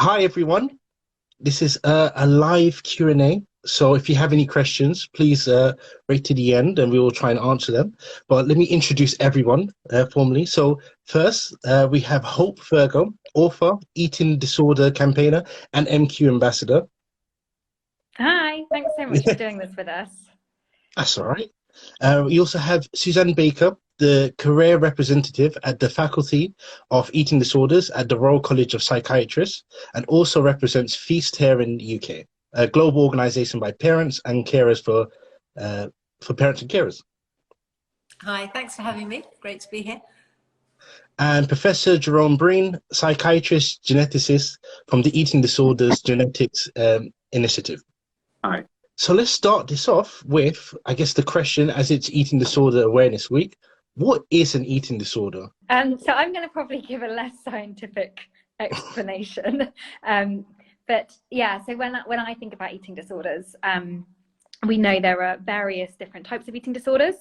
Hi everyone. This is a live Q&A. So if you have any questions, please wait to the end and we will try and answer them. But let me introduce everyone formally. So first, we have Hope Virgo, author, eating disorder campaigner, and MQ ambassador. Hi, thanks so much for doing this with us. That's all right. We also have Suzanne Baker, the career representative at the Faculty of Eating Disorders at the Royal College of Psychiatrists, and also represents Feast here in the UK, a global organization by parents and carers for parents and carers. Hi, thanks for having me. Great to be here. And Professor Gerome Breen, psychiatrist geneticist from the Eating Disorders Genetics Initiative. Hi. So let's start this off with, I guess, the question, as it's Eating Disorder Awareness Week. What is an eating disorder? So I'm going to probably give a less scientific explanation. But yeah, so when I think about eating disorders, we know there are various different types of eating disorders.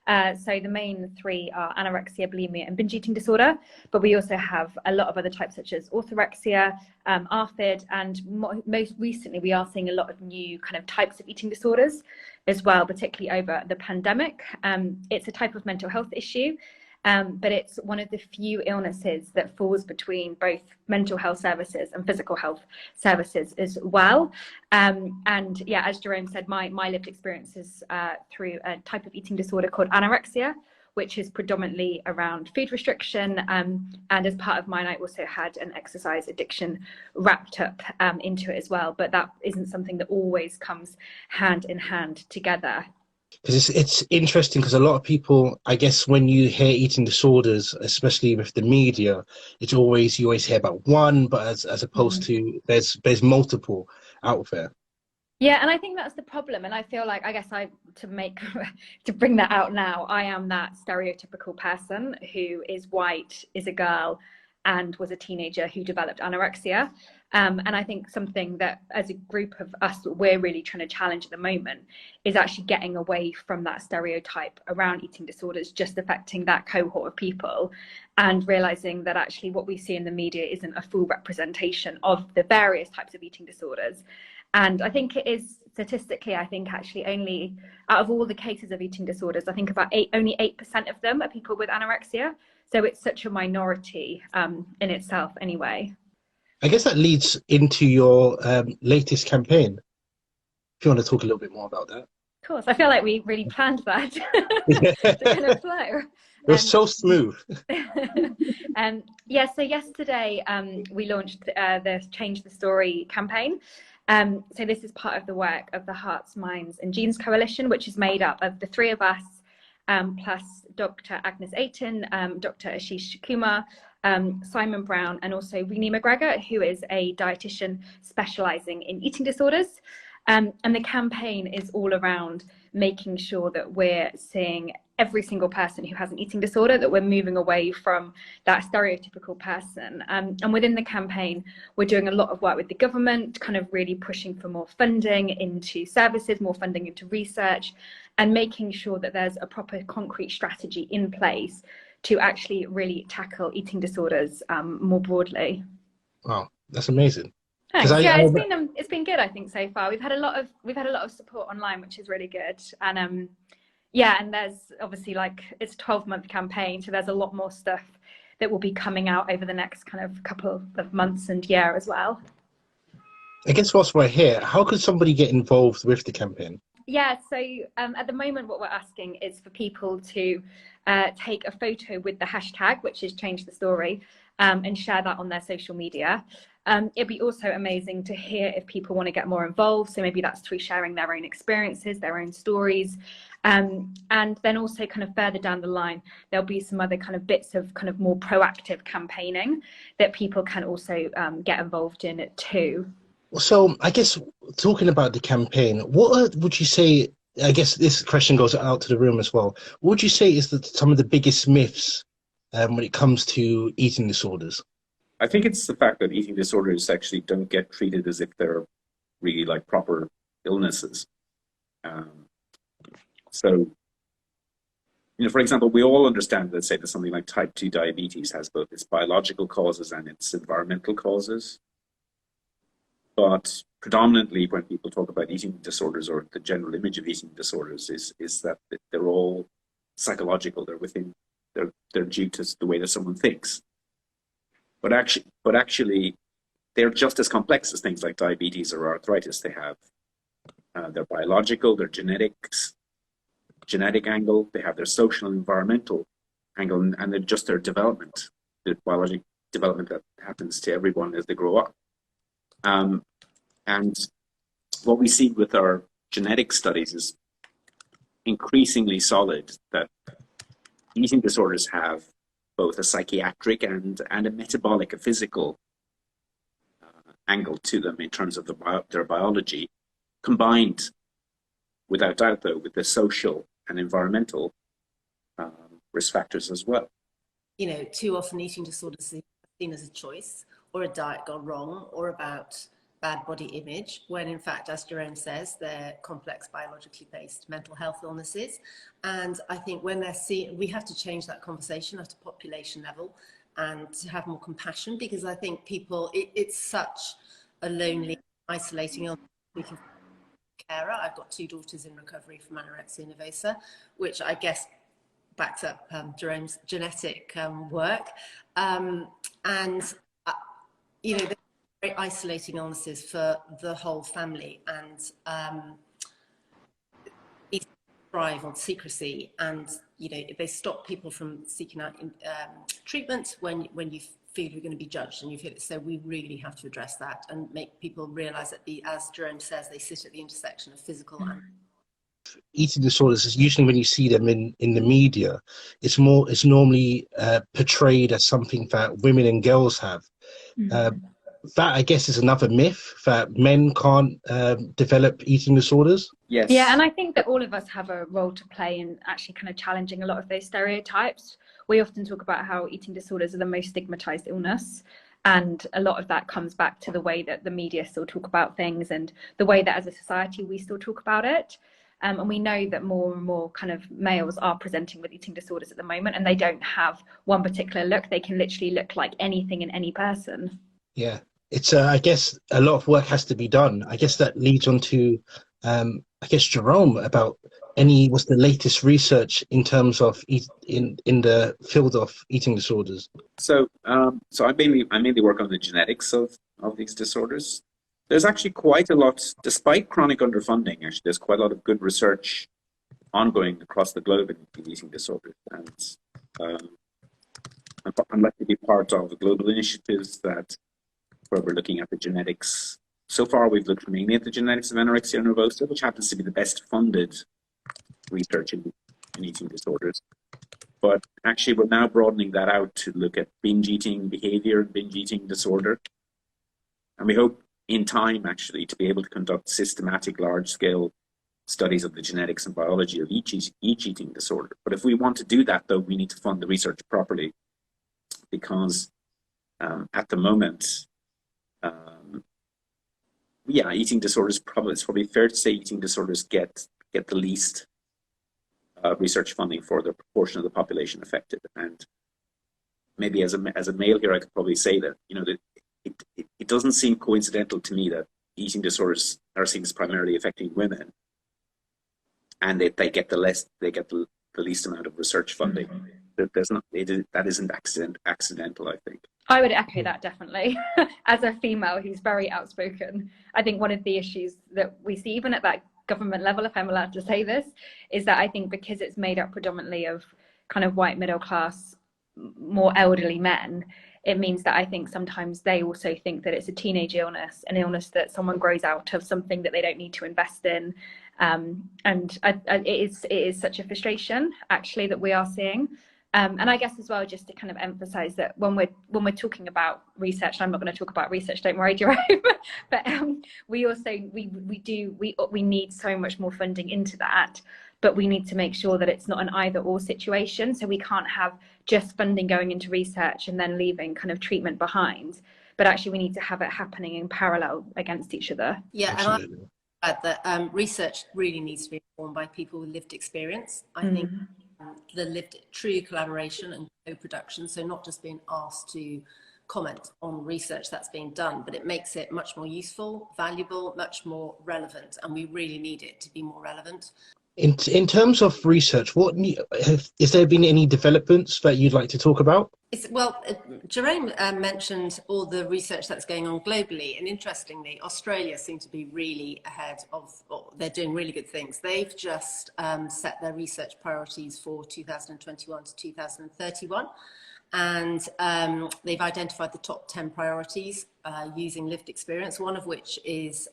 So the main three are anorexia, bulimia, and binge eating disorder. But we also have a lot of other types such as orthorexia, ARFID, and most recently we are seeing a lot of new kind of types of eating disorders as well, particularly over the pandemic. It's a type of mental health issue. But it's one of the few illnesses that falls between both mental health services and physical health services as well. And yeah, as Gerome said, my lived experience is through a type of eating disorder called anorexia, which is predominantly around food restriction. And as part of mine, I also had an exercise addiction wrapped up into it as well. But that isn't something that always comes hand in hand together. Because it's interesting because a lot of people, I guess, when you hear eating disorders, especially with the media, it's always you always hear about one, but as opposed to there's multiple out there. Yeah, and I think that's the problem. And I feel like, I guess to bring that out now, I am that stereotypical person who is white, is a girl, and was a teenager who developed anorexia. And I think something that as a group of us, we're really trying to challenge at the moment is actually getting away from that stereotype around eating disorders just affecting that cohort of people, and realizing that actually what we see in the media isn't a full representation of the various types of eating disorders. And I think it is statistically, I think actually only out of all the cases of eating disorders, I think about only 8% of them are people with anorexia. So it's such a minority in itself anyway. I guess that leads into your latest campaign. If you want to talk a little bit more about that. Of course, I feel like we really planned that to kind of flow. It was so smooth. Yeah, so yesterday we launched the Change the Story campaign. So this is part of the work of the Hearts, Minds and Genes Coalition, which is made up of the three of us, plus Dr. Agnes Aiton, Dr. Ashish Kumar, Simon Brown, and also Renee McGregor, who is a dietitian specialising in eating disorders. And the campaign is all around making sure that we're seeing every single person who has an eating disorder, that we're moving away from that stereotypical person. And within the campaign, we're doing a lot of work with the government, kind of really pushing for more funding into services, more funding into research, and making sure that there's a proper concrete strategy in place to actually really tackle eating disorders more broadly. Wow, that's amazing. Thanks. Yeah, it's been good, I think, so far. We've had a lot of support online, which is really good. And yeah, and there's obviously it's a 12-month campaign, so there's a lot more stuff that will be coming out over the next kind of couple of months and year as well. I guess whilst we're here, how could somebody get involved with the campaign? Yeah, so at the moment, what we're asking is for people to take a photo with the hashtag, which is Change the Story, and share that on their social media. It'd be also amazing to hear if people want to get more involved. So maybe that's through sharing their own experiences, their own stories. And then also kind of further down the line, there'll be some other kind of bits of kind of more proactive campaigning that people can also get involved in it too. So I guess talking about the campaign, what would you say, I guess this question goes out to the room as well. What would you say is some of the biggest myths when it comes to eating disorders? I think it's the fact that eating disorders actually don't get treated as if they're really like proper illnesses. So, for example, we all understand, let's say, that something like type 2 diabetes has both its biological causes and its environmental causes. But predominantly when people talk about eating disorders, or the general image of eating disorders, is that they're all psychological. They're due to the way that someone thinks. But actually, they're just as complex as things like diabetes or arthritis. They have their biological, their genetic angle. They have their social and environmental angle, and then just their development, the biologic development that happens to everyone as they grow up. And what we see with our genetic studies is increasingly solid that eating disorders have both a psychiatric and a metabolic, a physical angle to them in terms of their biology, combined, without doubt, though, with the social and environmental risk factors as well. You know, too often eating disorders are seen as a choice or a diet gone wrong or about bad body image, when in fact, as Gerome says, they're complex biologically based mental health illnesses. And I think when they're seen, we have to change that conversation at a population level and to have more compassion, because I think people, it's such a lonely, isolating illness. We can carer. I've got 2 daughters in recovery from anorexia nervosa, which I guess backs up Jerome's genetic work. You know, they're very isolating illnesses for the whole family, and thrive on secrecy, and you know, they stop people from seeking out treatment when you feel you're going to be judged and you feel it. So we really have to address that and make people realize that as Gerome says, they sit at the intersection of physical and eating disorders is usually, when you see them in the media, it's normally portrayed as something that women and girls have. That, I guess, is another myth, that men can't develop eating disorders. Yes. Yeah, and I think that all of us have a role to play in actually kind of challenging a lot of those stereotypes. We often talk about how eating disorders are the most stigmatized illness, and a lot of that comes back to the way that the media still talk about things and the way that as a society we still talk about it. And we know that more and more kind of males are presenting with eating disorders at the moment, and they don't have one particular look. They can literally look like anything in any person. Yeah, it's I guess a lot of work has to be done. I guess that leads on to I guess Gerome, about what's the latest research in terms of in the field of eating disorders. So I mainly work on the genetics of these disorders. There's actually quite a lot, despite chronic underfunding. Actually, there's quite a lot of good research ongoing across the globe in eating disorders, and I'm lucky to be part of the global initiatives where we're looking at the genetics. So far, we've looked mainly at the genetics of anorexia nervosa, which happens to be the best funded research in eating disorders. But actually, we're now broadening that out to look at binge eating behavior and binge eating disorder. And we hope in time, actually, to be able to conduct systematic, large-scale studies of the genetics and biology of each eating disorder. But if we want to do that, though, we need to fund the research properly, because at the moment, eating disorders, it's probably fair to say eating disorders get the least research funding for the proportion of the population affected. And maybe as a male here, I could probably say that, you know, that it doesn't seem coincidental to me that eating disorders are seen as primarily affecting women, and that they get the least amount of research funding. That isn't accidental, I think. I would echo that, definitely. As a female who's very outspoken, I think one of the issues that we see, even at that government level, if I'm allowed to say this, is that I think because it's made up predominantly of kind of white middle class, more elderly men, it means that I think sometimes they also think that it's a teenage illness, an illness that someone grows out of, something that they don't need to invest in. It is such a frustration, actually, that we are seeing. And I guess as well, just to kind of emphasize that when we're talking about research, and I'm not going to talk about research, don't worry, Gerome, but we also we need so much more funding into that, but we need to make sure that it's not an either or situation. So we can't have just funding going into research and then leaving kind of treatment behind, but actually we need to have it happening in parallel against each other. Yeah, absolutely. And I add that research really needs to be informed by people with lived experience. I think the lived true collaboration and co-production, so not just being asked to comment on research that's being done, but it makes it much more useful, valuable, much more relevant, and we really need it to be more relevant. In terms of research, is there been any developments that you'd like to talk about? Gerome mentioned all the research that's going on globally, and interestingly, Australia seem to be really ahead of, they're doing really good things. They've just set their research priorities for 2021 to 2031, and they've identified the top 10 priorities using lived experience, one of which is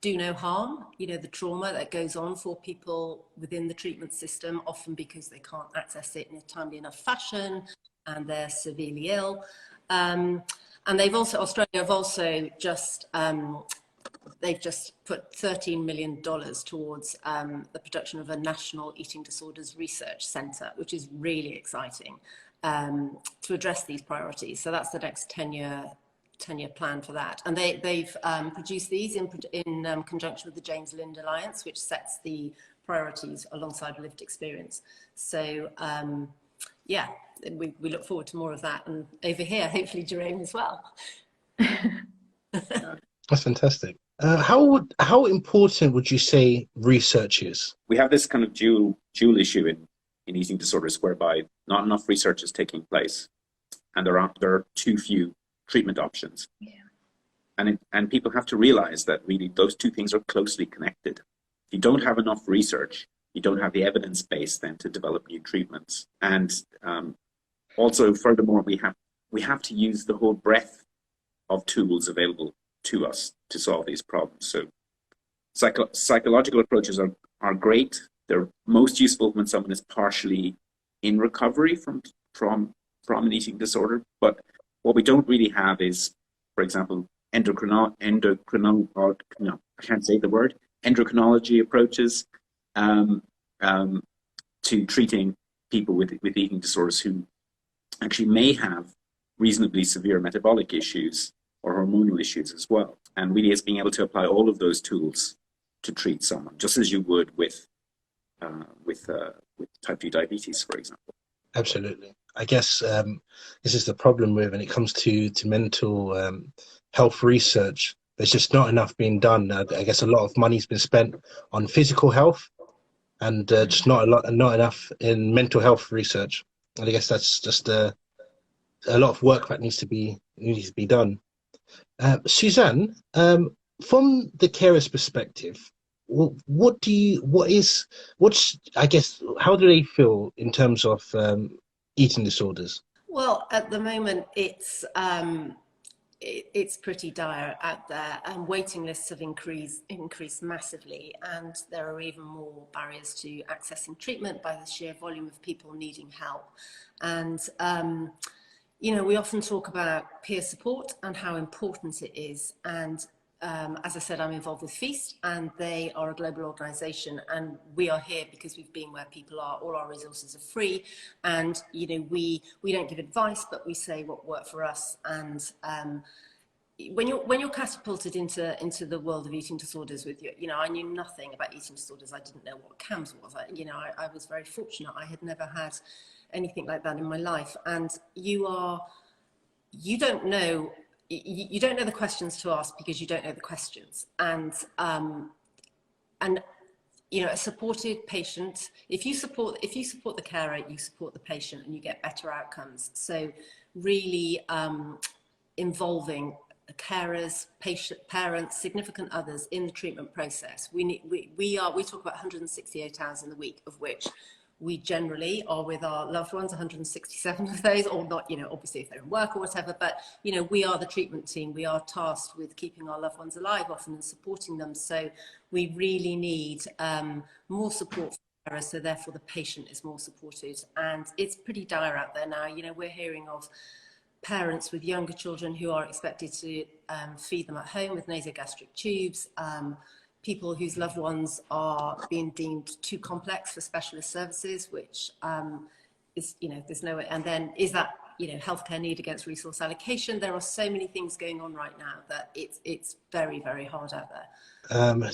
do no harm, the trauma that goes on for people within the treatment system, often because they can't access it in a timely enough fashion and they're severely ill. And Australia have also just, they've just put $13 million towards the production of a national eating disorders research centre, which is really exciting to address these priorities. So that's the next 10-year plan for that, and they've produced these in conjunction with the James Lind Alliance, which sets the priorities alongside lived experience. So yeah, we look forward to more of that, and over here hopefully Gerome as well. That's fantastic. How important would you say research is? We have this kind of dual issue in eating disorders, whereby not enough research is taking place, and there are too few treatment options. Yeah. And people have to realize that really those two things are closely connected. If you don't have enough research, you don't have the evidence base then to develop new treatments. And also, furthermore, we have to use the whole breadth of tools available to us to solve these problems. So psychological approaches are great. They're most useful when someone is partially in recovery from an eating disorder, but what we don't really have is, for example, endocrinology approaches to treating people with eating disorders who actually may have reasonably severe metabolic issues or hormonal issues as well. And really it's being able to apply all of those tools to treat someone, just as you would with type 2 diabetes, for example. Absolutely. I guess this is the problem when it comes to mental health research. There's just not enough being done. I guess a lot of money's been spent on physical health, and just not enough in mental health research. And I guess that's just a lot of work that needs to be done. Suzanne, from the carer's perspective, I guess, how do they feel in terms of eating disorders? Well, at the moment, it's pretty dire out there, and waiting lists have increased massively, and there are even more barriers to accessing treatment by the sheer volume of people needing help. And we often talk about peer support and how important it is, and as I said, I'm involved with Feast, and they are a global organisation, and we are here because we've been where people are. All our resources are free, and we don't give advice, but we say what worked for us. And when you're catapulted into the world of eating disorders with I knew nothing about eating disorders. I didn't know what CAMS was. I was very fortunate. I had never had anything like that in my life, and you don't know. You don't know the questions to ask because you don't know the questions. And a supported patient, if you support the carer, you support the patient, and you get better outcomes. So really involving carers, parents, significant others in the treatment process. We talk about 168 hours in the week, of which we generally are with our loved ones, 167 of those, or not, obviously if they're in work or whatever, but, we are the treatment team. We are tasked with keeping our loved ones alive often and supporting them. So we really need more support for carers, so therefore the patient is more supported. And it's pretty dire out there now. We're hearing of parents with younger children who are expected to feed them at home with nasogastric tubes, people whose loved ones are being deemed too complex for specialist services, which is, there's no way. And then is that, healthcare need against resource allocation? There are so many things going on right now that it's very, very hard out there.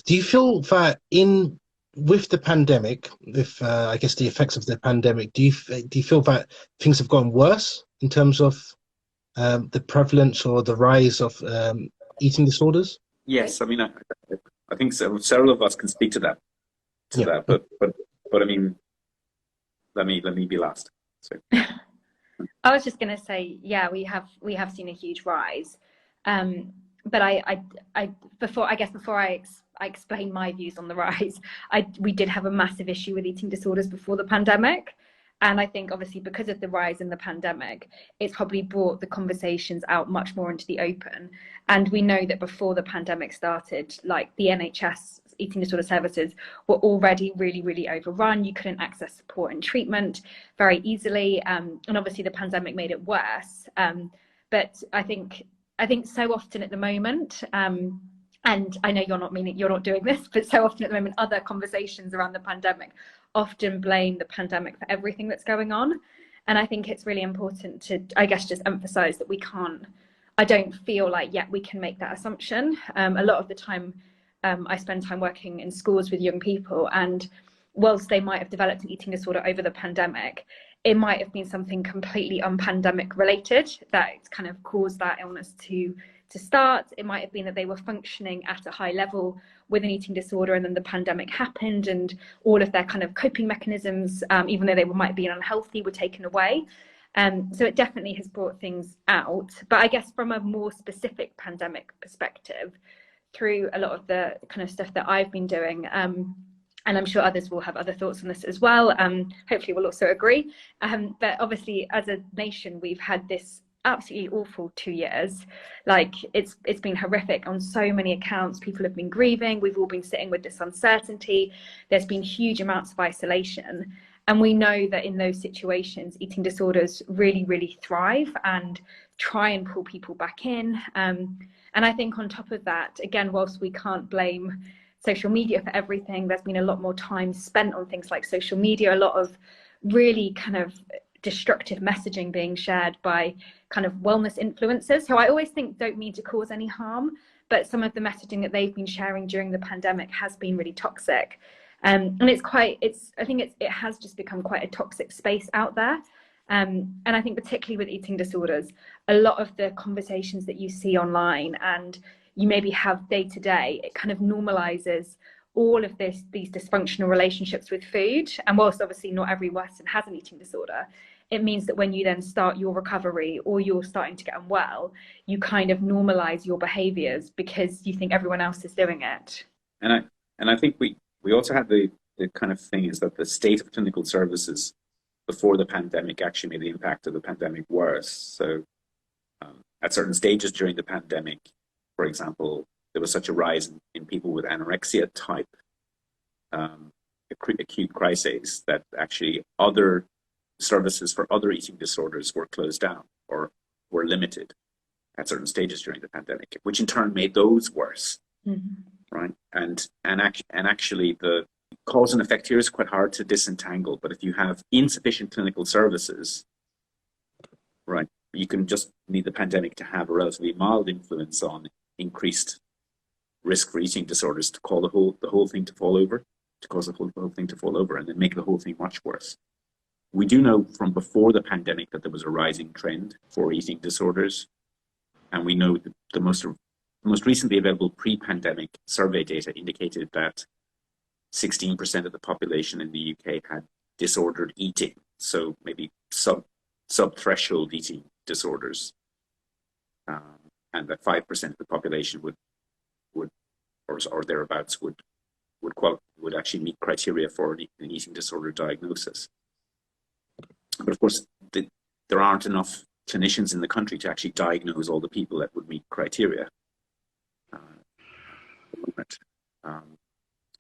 Do you feel that with the pandemic, with I guess the effects of the pandemic, do you feel that things have gotten worse in terms of the prevalence or the rise of eating disorders? Yes, I mean, I think several of us can speak to that, Yeah. but I mean, let me be last. So. I was just going to say, yeah, we have seen a huge rise, but before I explain my views on the rise, we did have a massive issue with eating disorders before the pandemic, and I think obviously because of the rise in the pandemic, it's probably brought the conversations out much more into the open. And we know that before the pandemic started, like the NHS eating disorder services were already really, really overrun. You couldn't access support and treatment very easily, and obviously the pandemic made it worse. But I think so often at the moment, and I know you're not doing this, but so often at the moment, other conversations around the pandemic often blame the pandemic for everything that's going on. And I think it's really important to, I guess, just emphasize that I don't feel like yet we can make that assumption. A lot of the time, I spend time working in schools with young people, and whilst they might have developed an eating disorder over the pandemic, it might have been something completely unpandemic related that kind of caused that illness to start. It might have been that they were functioning at a high level with an eating disorder, and then the pandemic happened and all of their kind of coping mechanisms, even though they might be unhealthy, were taken away. So it definitely has brought things out. But I guess from a more specific pandemic perspective, through a lot of the kind of stuff that I've been doing, and I'm sure others will have other thoughts on this as well. Hopefully we'll also agree. But obviously as a nation, we've had this absolutely awful 2 years. Like it's been horrific on so many accounts. People have been grieving. We've all been sitting with this uncertainty. There's been huge amounts of isolation. And we know that in those situations, eating disorders really, really thrive and try and pull people back in. And I think on top of that, again, whilst we can't blame social media for everything, there's been a lot more time spent on things like social media, a lot of really kind of destructive messaging being shared by kind of wellness influencers, who I always think don't mean to cause any harm, but some of the messaging that they've been sharing during the pandemic has been really toxic. And I think it has just become quite a toxic space out there. And I think particularly with eating disorders, a lot of the conversations that you see online and you maybe have day to day, it kind of normalizes all of these dysfunctional relationships with food. And whilst obviously not every Western has an eating disorder, it means that when you then start your recovery or you're starting to get unwell, you kind of normalize your behaviors because you think everyone else is doing it. And I think we also had the kind of thing is that the state of clinical services before the pandemic actually made the impact of the pandemic worse. So at certain stages during the pandemic, for example, there was such a rise in people with anorexia type acute crises that actually other services for other eating disorders were closed down or were limited at certain stages during the pandemic, which in turn made those worse. Mm-hmm. Right. And actually the cause and effect here is quite hard to disentangle, but if you have insufficient clinical services, right, you can just need the pandemic to have a relatively mild influence on increased risk for eating disorders to call the whole thing to fall over, to cause the whole thing to fall over and then make the whole thing much worse. We do know from before the pandemic that there was a rising trend for eating disorders, and we know that the most recently available pre-pandemic survey data indicated that 16% of the population in the UK had disordered eating, so maybe sub-threshold eating disorders, and that 5% of the population would or thereabouts would actually meet criteria for an eating disorder diagnosis. But of course, there aren't enough clinicians in the country to actually diagnose all the people that would meet criteria.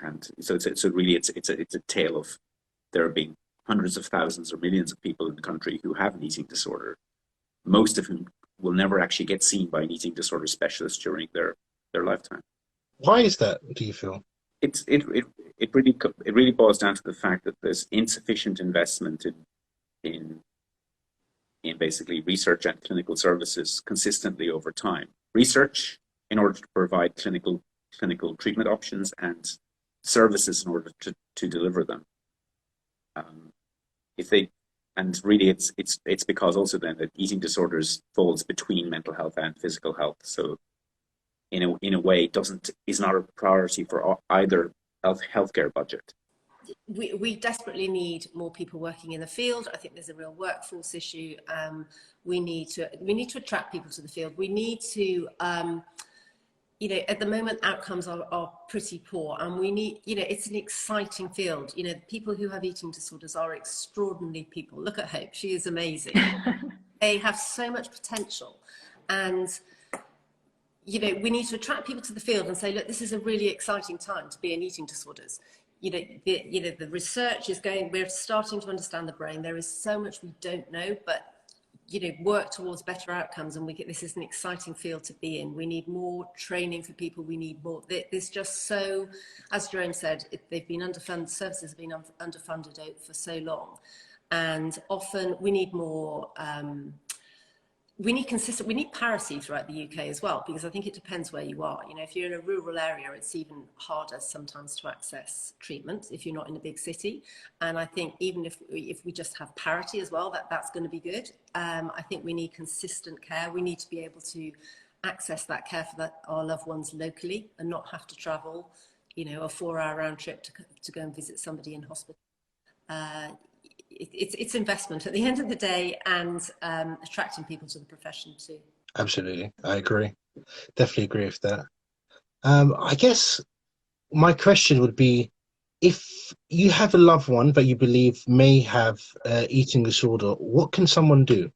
And so it's a tale of there being hundreds of thousands or millions of people in the country who have an eating disorder, most of whom will never actually get seen by an eating disorder specialist during their lifetime. Why is that, do you feel? It really boils down to the fact that there's insufficient investment in basically research and clinical services consistently over time. Research in order to provide clinical treatment options and services in order to deliver them. If And really, it's because also then that eating disorders falls between mental health and physical health. So in a way, is not a priority for either healthcare budget. We desperately need more people working in the field. I think there's a real workforce issue. We need to attract people to the field. We need to, at the moment outcomes are pretty poor, and we need, it's an exciting field. People who have eating disorders are extraordinary people. Look at Hope, she is amazing. They have so much potential, and we need to attract people to the field and say, look, this is a really exciting time to be in eating disorders. The research is going, we're starting to understand the brain. There is so much we don't know, but work towards better outcomes, and this is an exciting field to be in. We need more training for people. We need more. There's just so, as Gerome said, they've been underfunded. Services have been underfunded for so long, and often we need more. We need parity throughout the UK as well, because I think it depends where you are. If you're in a rural area, it's even harder sometimes to access treatment if you're not in a big city. And I think even if we just have parity as well, that's going to be good. I think we need consistent care. We need to be able to access that care for our loved ones locally and not have to travel, a 4-hour round trip to go and visit somebody in hospital. It's investment at the end of the day, and attracting people to the profession too. Absolutely, I agree. Definitely agree with that. I guess my question would be, if you have a loved one that you believe may have eating disorder, what can someone do?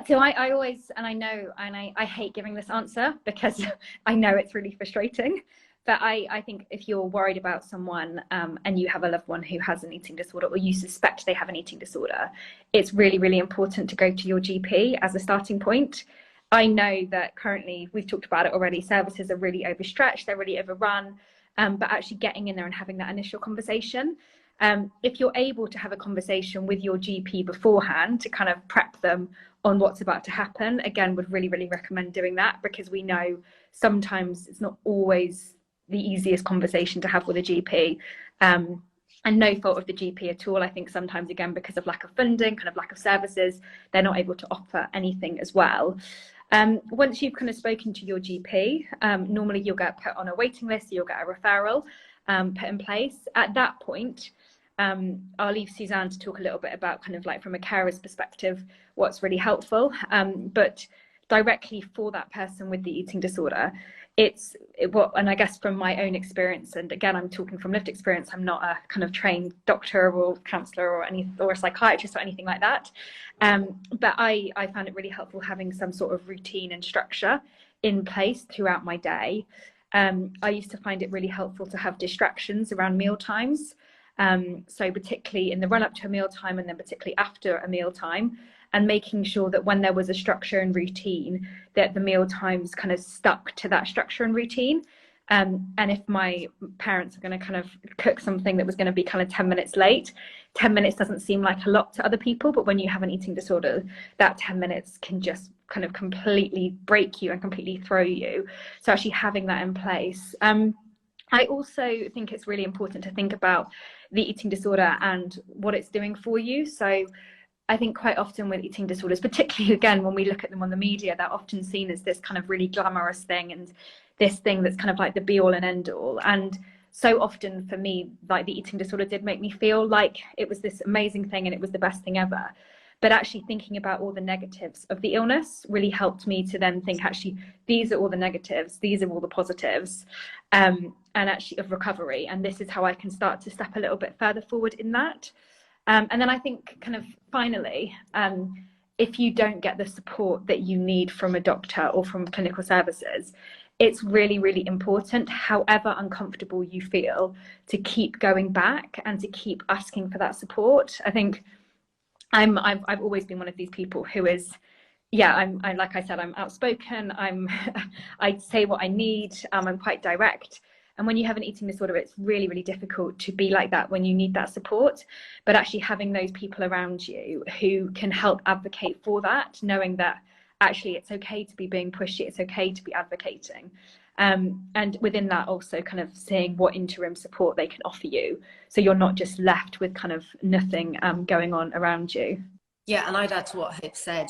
So I always, and I know, and I hate giving this answer because I know it's really frustrating. But I think if you're worried about someone and you have a loved one who has an eating disorder, or you suspect they have an eating disorder, it's really, really important to go to your GP as a starting point. I know that currently, we've talked about it already, services are really overstretched, they're really overrun, but actually getting in there and having that initial conversation. If you're able to have a conversation with your GP beforehand to kind of prep them on what's about to happen, again, would really, really recommend doing that, because we know sometimes it's not always the easiest conversation to have with a GP, and no fault of the GP at all. I think sometimes, again, because of lack of funding, kind of lack of services, they're not able to offer anything as well. Once you've kind of spoken to your GP, normally you'll get put on a waiting list, you'll get a referral put in place. At that point, I'll leave Suzanne to talk a little bit about kind of like from a carer's perspective, what's really helpful, but directly for that person with the eating disorder, and I guess from my own experience, and again, I'm talking from lived experience, I'm not a kind of trained doctor or counsellor or a psychiatrist or anything like that, but I found it really helpful having some sort of routine and structure in place throughout my day. I used to find it really helpful to have distractions around meal times, so particularly in the run up to a meal time, and then particularly after a meal time, and making sure that when there was a structure and routine, that the meal times kind of stuck to that structure and routine. And if my parents are going to kind of cook something that was going to be kind of 10 minutes late, 10 minutes doesn't seem like a lot to other people, but when you have an eating disorder, that 10 minutes can just kind of completely break you and completely throw you. So actually having that in place. I also think it's really important to think about the eating disorder and what it's doing for you. So I think quite often with eating disorders, particularly again, when we look at them on the media, they're often seen as this kind of really glamorous thing and this thing that's kind of like the be all and end all. And so often for me, like the eating disorder did make me feel like it was this amazing thing and it was the best thing ever. But actually thinking about all the negatives of the illness really helped me to then think, actually, these are all the negatives, these are all the positives, and actually of recovery. And this is how I can start to step a little bit further forward in that. And then I think kind of finally, if you don't get the support that you need from a doctor or from clinical services, it's really, really important, however uncomfortable you feel, to keep going back and to keep asking for that support. I think I've always been one of these people who is, I'm like I said, I'm outspoken. I say what I need. I'm quite direct. And when you have an eating disorder, it's really, really difficult to be like that when you need that support. But actually having those people around you who can help advocate for that, knowing that actually it's okay to be being pushy, it's okay to be advocating. And within that also kind of seeing what interim support they can offer you, so you're not just left with kind of nothing going on around you. Yeah, and I'd add to what Hope said,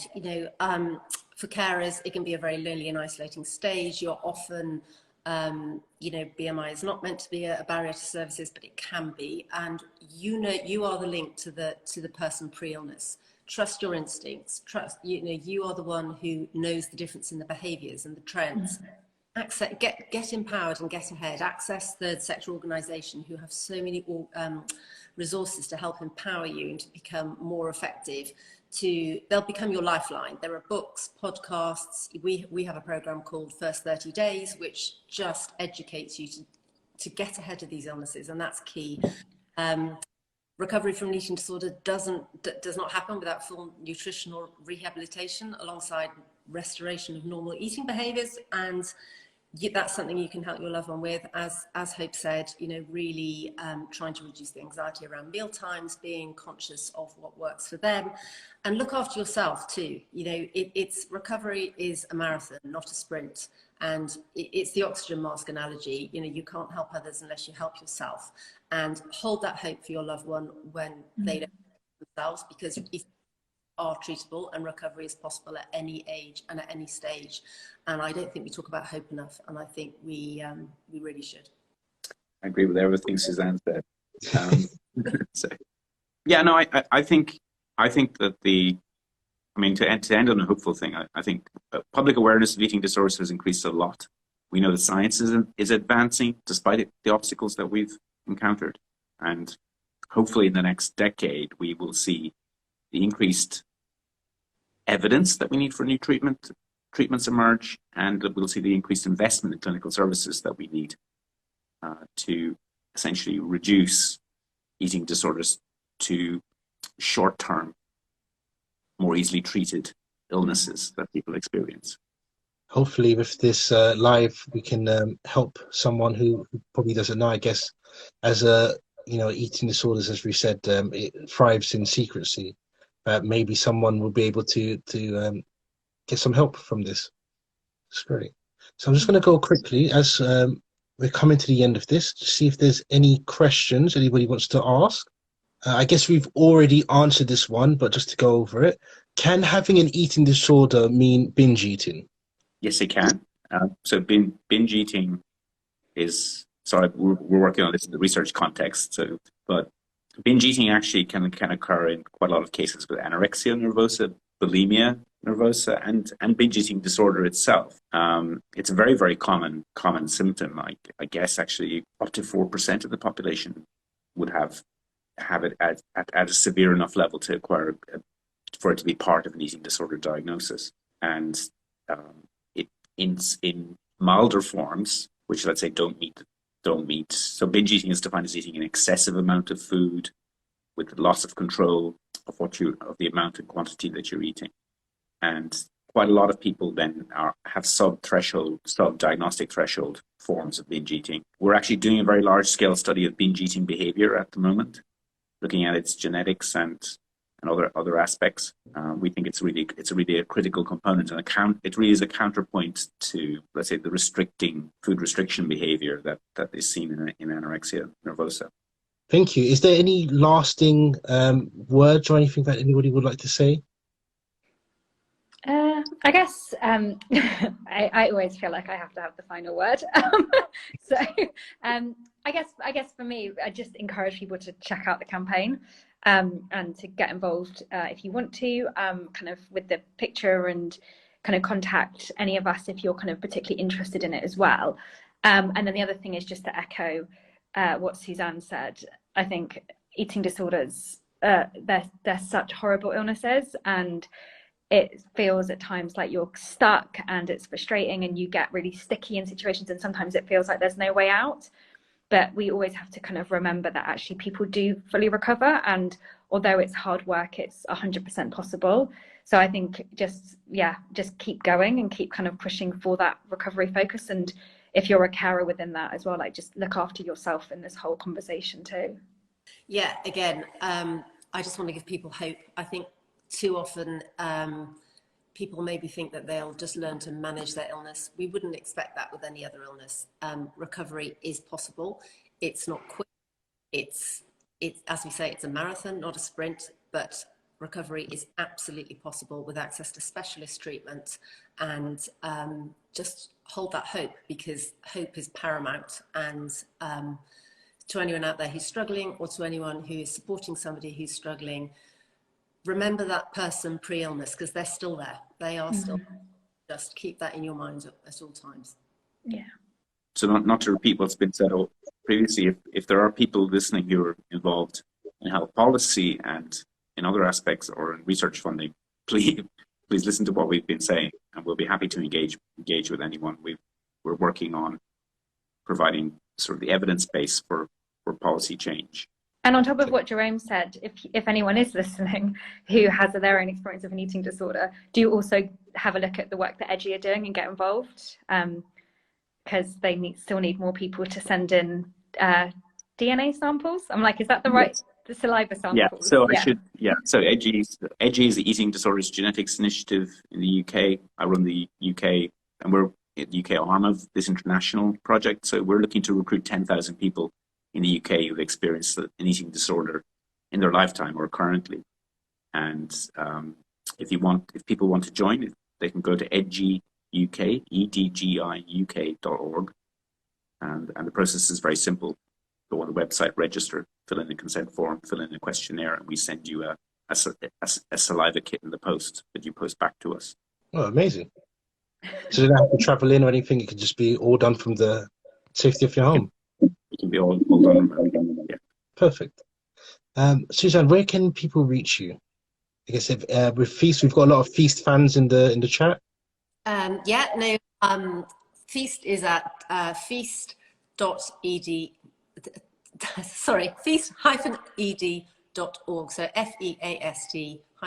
for carers, it can be a very lonely and isolating stage. You're often, BMI is not meant to be a barrier to services, but it can be. And you are the link to the person pre-illness. Trust your instincts. Trust, you are the one who knows the difference in the behaviours and the trends. Get empowered and get ahead. Access third sector organisation who have so many resources to help empower you and to become more effective. They'll become your lifeline. There are books, podcasts. We have a program called First 30 Days, which just educates you to get ahead of these illnesses, and that's key. Recovery from an eating disorder does not happen without full nutritional rehabilitation alongside restoration of normal eating behaviours, and that's something you can help your loved one with, as Hope said, really trying to reduce the anxiety around meal times, being conscious of what works for them, and look after yourself too. It's recovery is a marathon, not a sprint, and it's the oxygen mask analogy. You can't help others unless you help yourself, and hold that hope for your loved one when they don't help themselves, because if are treatable and recovery is possible at any age and at any stage. And I don't think we talk about hope enough, and I think we really should. I agree with everything Suzanne said. So, yeah, no, I think that to end on a hopeful thing, I think public awareness of eating disorders has increased a lot. We know that science is advancing despite the obstacles that we've encountered, and hopefully in the next decade we will see the increased evidence that we need for new treatments emerge, and we'll see the increased investment in clinical services that we need to essentially reduce eating disorders to short-term, more easily treated illnesses that people experience. Hopefully with this live, we can help someone who probably doesn't know. I guess as eating disorders, as we said, it thrives in secrecy. Maybe someone will be able to get some help from this. It's great. So I'm just going to go quickly as we're coming to the end of this to see if there's any questions anybody wants to ask. I guess we've already answered this one, but just to go over it, can having an eating disorder mean binge eating? Yes, it can. So binge eating is, sorry, we're working on this in the research context. But binge eating actually can occur in quite a lot of cases with anorexia nervosa, bulimia nervosa, and binge eating disorder itself. It's a very, very common symptom. I guess actually up to 4% of the population would have it at a severe enough level to acquire for it to be part of an eating disorder diagnosis. And in milder forms, which let's say don't meet. So binge eating is defined as eating an excessive amount of food with loss of control of of the amount and quantity that you're eating. And quite a lot of people then have sub-diagnostic threshold forms of binge eating. We're actually doing a very large scale study of binge eating behavior at the moment, looking at its genetics and other aspects. We think it's really a critical component, and it really is a counterpoint to, let's say, the food restriction behavior that is seen in anorexia nervosa. Thank you. Is there any lasting words or anything that anybody would like to say? I guess I always feel like I have to have the final word. So I guess for me, I just encourage people to check out the campaign and to get involved if you want to, kind of with the picture, and kind of contact any of us if you're kind of particularly interested in it as well. And then the other thing is just to echo what Suzanne said. I think eating disorders, they're such horrible illnesses, and it feels at times like you're stuck and it's frustrating and you get really sticky in situations, and sometimes it feels like there's no way out. But we always have to kind of remember that actually people do fully recover, and although it's hard work, it's 100% possible. So I think just keep going and keep kind of pushing for that recovery focus. And if you're a carer within that as well, like just look after yourself in this whole conversation too. Yeah, again, I just want to give people hope. I think too often people maybe think that they'll just learn to manage their illness. We wouldn't expect that with any other illness. Recovery is possible. It's not quick. It's as we say, it's a marathon, not a sprint, but recovery is absolutely possible with access to specialist treatment, and just hold that hope, because hope is paramount. And to anyone out there who's struggling, or to anyone who is supporting somebody who's struggling, remember that person pre-illness, because they're still there. They are still. Just keep that in your mind at all times. Yeah. So not to repeat what's been said previously, if there are people listening who are involved in health policy and in other aspects or in research funding, please listen to what we've been saying, and we'll be happy to engage with anyone. We're working on providing sort of the evidence base for policy change. And on top of what Gerome said, if anyone is listening who has their own experience of an eating disorder, do also have a look at the work that EDGI are doing and get involved, because they still need more people to send in DNA samples. I'm like, is that the right, the saliva samples? So EDGI is the Eating Disorders Genetics Initiative in the UK. I run the UK, and we're the UK arm of this international project. So we're looking to recruit 10,000 people in the UK who've experienced an eating disorder in their lifetime or currently. And if people want to join, they can go to edgiuk, edgiuk.org. And the process is very simple. Go on the website, register, fill in a consent form, fill in a questionnaire, and we send you a saliva kit in the post that you post back to us. Oh, amazing. So you don't have to travel in or anything. It could just be all done from the safety of your home. It can be all done. Yeah. Perfect. Suzanne, where can people reach you? I guess with Feast, we've got a lot of Feast fans in the chat. Feast is at feast.ed. Sorry, feast-ed.org. So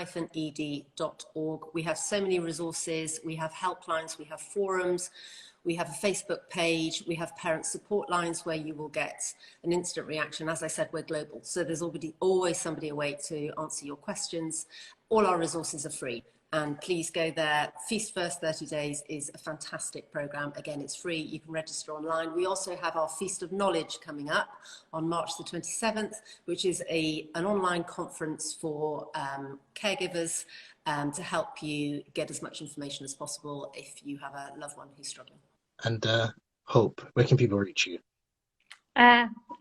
feast-ed.org. We have so many resources. We have helplines. We have forums. We have a Facebook page. We have parent support lines where you will get an instant reaction. As I said, we're global, so there's always somebody awake to answer your questions. All our resources are free, and please go there. Feast First 30 Days is a fantastic program. Again, it's free. You can register online. We also have our Feast of Knowledge coming up on March the 27th, which is an online conference for caregivers to help you get as much information as possible if you have a loved one who's struggling. And Hope, where can people reach you?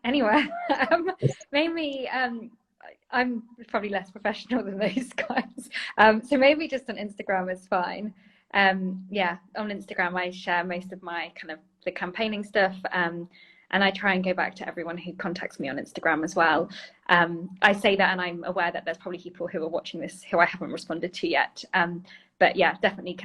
Anywhere. Mainly, I'm probably less professional than those guys. So maybe just on Instagram is fine. Yeah, on Instagram I share most of my kind of the campaigning stuff. And I try and go back to everyone who contacts me on Instagram as well. I say that, and I'm aware that there's probably people who are watching this who I haven't responded to yet. But yeah, definitely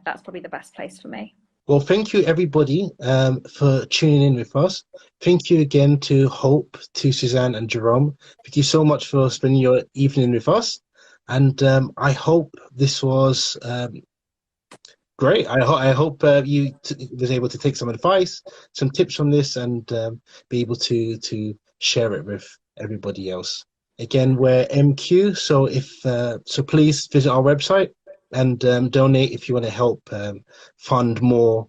that's probably the best place for me. Well, thank you everybody for tuning in with us. Thank you again to Hope, to Suzanne and Gerome. Thank you so much for spending your evening with us. And I hope this was great. I hope you was able to take some advice, some tips from this, and be able to share it with everybody else. Again, we're MQ, so so please visit our website and donate if you want to help fund more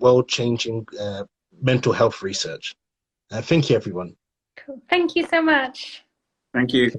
world-changing mental health research. Thank you, everyone. Cool. Thank you so much. Thank you.